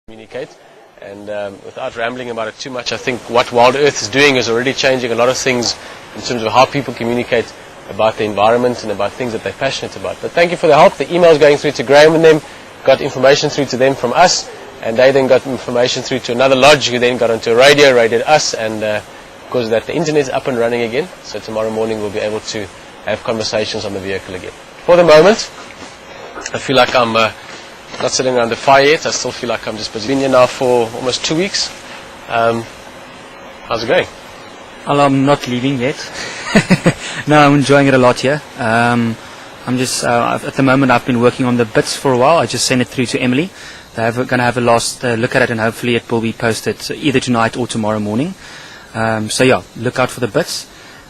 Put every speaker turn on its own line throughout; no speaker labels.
communicate. And without rambling about it too much, I think what WildEarth is doing is already changing a lot of things in terms of how people communicate about the environment and about things that they're passionate about. But thank you for the help. The emails going through to Graham and them, got information through to them from us, and they then got information through to another lodge who then got onto a radio, radioed us, and because of that the internet's up and running again, so tomorrow morning we'll be able to have conversations on the vehicle again. For the moment, I feel like I'm not sitting around the fire yet. I still feel like I'm just busy. Been here now for almost 2 weeks. How's it going?
Well, I'm not leaving yet. No, I'm enjoying it a lot here. I'm just at the moment I've been working on the bits for a while. I just sent it through to Emily. They're going to have a last look at it, and hopefully it will be posted either tonight or tomorrow morning. So yeah, look out for the bits.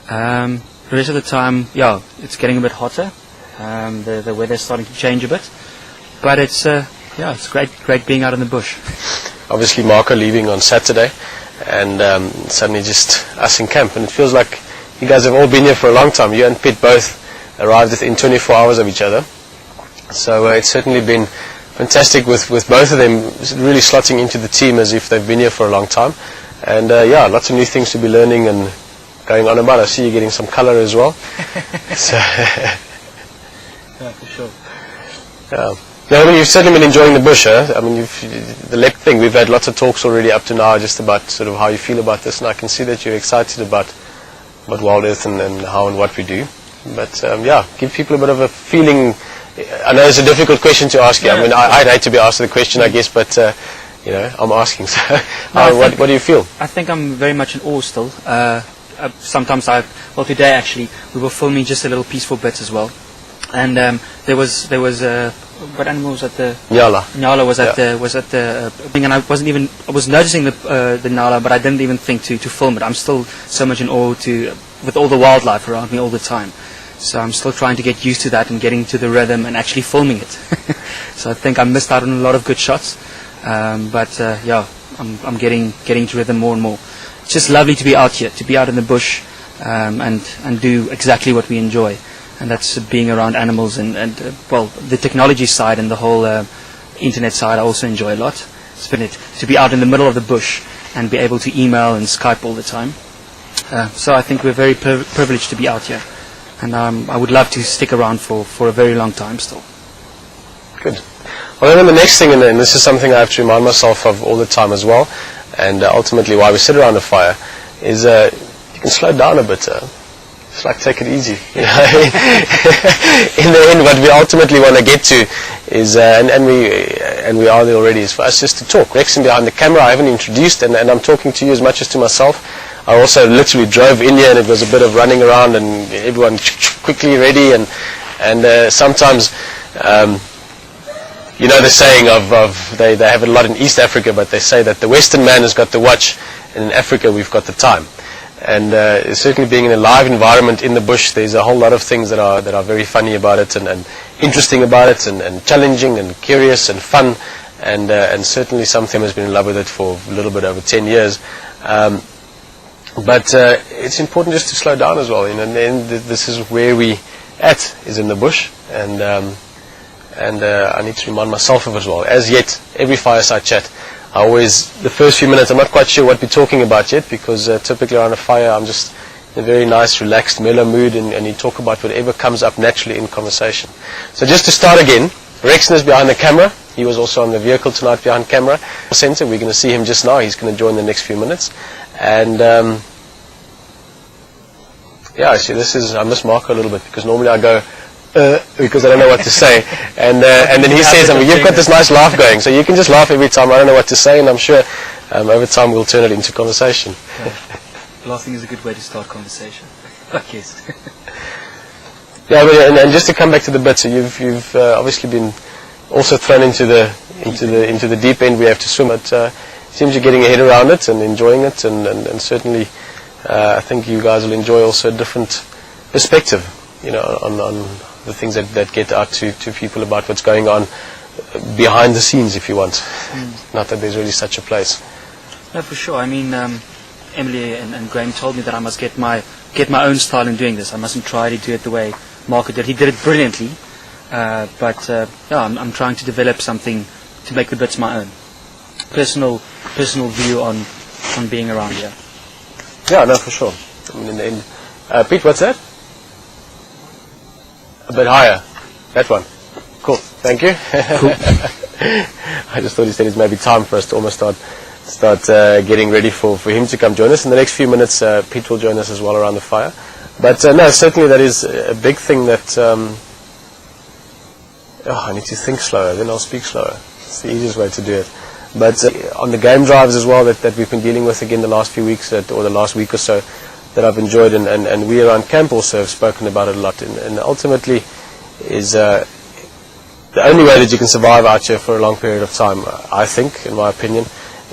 The rest of the time, yeah, it's getting a bit hotter. The weather's starting to change a bit. But it's it's great being out in the bush.
Obviously Marco leaving on Saturday, and suddenly just us in camp, and it feels like you guys have all been here for a long time. You and Pete both arrived within 24 hours of each other, so it's certainly been fantastic with both of them really slotting into the team as if they've been here for a long time. And yeah, lots of new things to be learning and going on about. I see you getting some colour as well. So
yeah, for sure.
Yeah. No, I mean, you've certainly been enjoying the bush, huh? I mean, the LEP thing, we've had lots of talks already up to now just about sort of how you feel about this, and I can see that you're excited about WildEarth and how and what we do. But yeah, give people a bit of a feeling. I know it's a difficult question to ask you. I mean, I'd hate to be asked the question, I guess, but you know, I'm asking. So, what do you feel?
I think I'm very much in awe still. Sometimes today actually we were filming just a little peaceful bits as well, and there was what animal was at the
Nyala?
Nyala was at the thing, and I was noticing the Nyala, but I didn't even think to film it. I'm still so much in awe with all the wildlife around me all the time. So I'm still trying to get used to that and getting to the rhythm and actually filming it. So I think I missed out on a lot of good shots, but yeah, I'm getting to rhythm more and more. It's just lovely to be out here, to be out in the bush, and do exactly what we enjoy. And that's being around animals and well, the technology side and the whole internet side I also enjoy a lot. It's been to be out in the middle of the bush and be able to email and Skype all the time. So I think we're very privileged to be out here, and I would love to stick around for a very long time still.
Good. Well, then the next thing, and this is something I have to remind myself of all the time as well, and ultimately why we sit around a fire, is you can slow down a bit. It's like take it easy. You know? In the end, what we ultimately want to get to is, and we are there already, is for us just to talk. Rexon behind the camera, I haven't introduced, and I'm talking to you as much as to myself. I also literally drove in here, and it was a bit of running around, and everyone quickly ready, and sometimes, you know, the saying of they have it a lot in East Africa, but they say that the Western man has got the watch, and in Africa we've got the time. And certainly being in a live environment in the bush, there's a whole lot of things that are very funny about it, and interesting about it, and challenging and curious and fun, and certainly something has been in love with it for a little bit over 10 years. But it's important just to slow down as well, you know, and then this is where we is in the bush, and I need to remind myself of as well. As yet, every fireside chat, the first few minutes, I'm not quite sure what we're talking about yet, because typically around a fire I'm just in a very nice, relaxed, mellow mood, and you talk about whatever comes up naturally in conversation. So just to start again, Rexon is behind the camera. He was also on the vehicle tonight behind camera. Center, we're going to see him just now. He's going to join the next few minutes. And yeah, see, I miss Marco a little bit, because normally I go, because I don't know what to say, and then he says, I mean, you've got this nice laugh going, so you can just laugh every time I don't know what to say, and I'm sure over time we'll turn it into conversation.
Yeah. Laughing is a good way to start conversation, I guess.
Yeah, but, and just to come back to the bit, so you've obviously been also thrown into the deep end. We have to swim. It seems you're getting your head around it and enjoying it, and certainly I think you guys will enjoy also a different perspective, you know, on the things that get out to people about what's going on behind the scenes, if you want. Not that there's really such a place.
No, for sure. I mean, Emily and Graham told me that I must get my own style in doing this. I mustn't try to do it the way Marco did. He did it brilliantly, but yeah, I'm trying to develop something to make the bits my own. personal view on being around here.
Yeah, no, for sure. I mean, in the end. Pete, what's that? A bit higher. That one. Cool. Thank you.
Cool.
I just thought he said it's maybe time for us to almost start getting ready for him to come join us. In the next few minutes, Pete will join us as well around the fire. But no, certainly that is a big thing that... I need to think slower, then I'll speak slower. It's the easiest way to do it. But on the game drives as well that we've been dealing with again the last few weeks, or the last week or so, that I've enjoyed, and we around camp also have spoken about it a lot. And ultimately is the only way that you can survive out here for a long period of time, I think, in my opinion,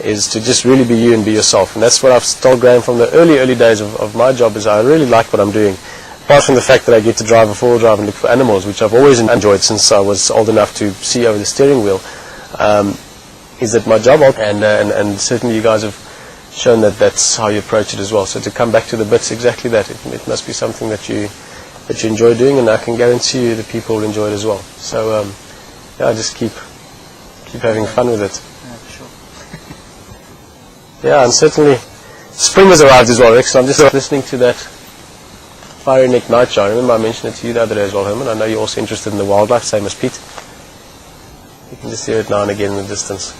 is to just really be you and be yourself. And that's what I've told Graham from the early days of my job, is I really like what I'm doing. Apart from the fact that I get to drive a four-wheel drive and look for animals, which I've always enjoyed since I was old enough to see over the steering wheel, is that my job, and certainly you guys have shown that that's how you approach it as well. So to come back to the bits, exactly that. It must be something that you enjoy doing, and I can guarantee you that people will enjoy it as well. So yeah, just keep having fun with it.
Yeah, for sure.
Yeah, and certainly spring has arrived as well, Rex. So I'm just listening to that fiery neck nightjar. I remember I mentioned it to you the other day as well, Herman. I know you're also interested in the wildlife, same as Pete. You can just hear it now and again in the distance.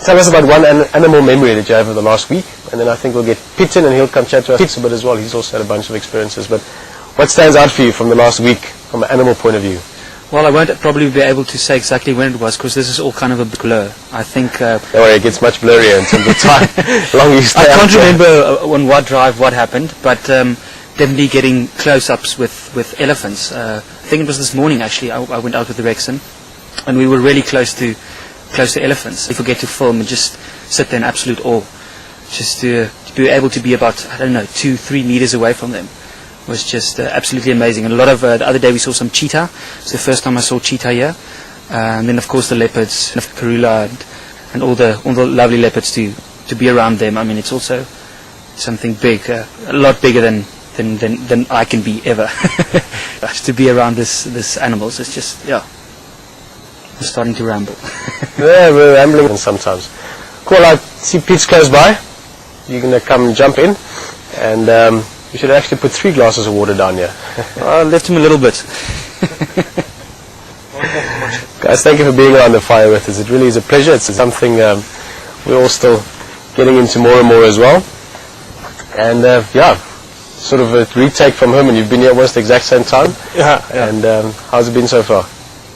Tell us about one animal memory that you have of the last week, and then I think we'll get Pieter and he'll come chat to us a bit as well. He's also had a bunch of experiences. But what stands out for you from the last week from an animal point of view?
Well, I won't probably be able to say exactly when it was, because this is all kind of a blur. I think...
Don't worry, it gets much blurrier in terms of time. Long you stay
I can't remember on what drive what happened, but definitely getting close-ups with elephants. I think it was this morning, actually. I went out with the Rexon, and we were really close to elephants. If we get to film and just sit there in absolute awe, just to be able to be about, 2-3 meters away from them was just absolutely amazing. And a lot of the other day we saw some cheetah. It's the first time I saw cheetah here. And then of course the leopards, karula, and all the lovely leopards to be around them. I mean, it's also something big, a lot bigger than I can be ever. To be around this animals, it's just, yeah. I'm starting to ramble.
Yeah, we're rambling sometimes. Cool, I see Pete's close by. You're going to come jump in, and you should actually put 3 glasses of water down here.
I left him a little bit.
Guys, thank you for being around the fire with us. It really is a pleasure. It's something we're all still getting into more and more as well. And yeah, sort of a retake from Herman. You've been here almost the exact same time.
Yeah.
And how's it been so far?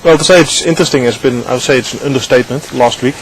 Well, to say it's interesting has been, I would say it's an understatement last week.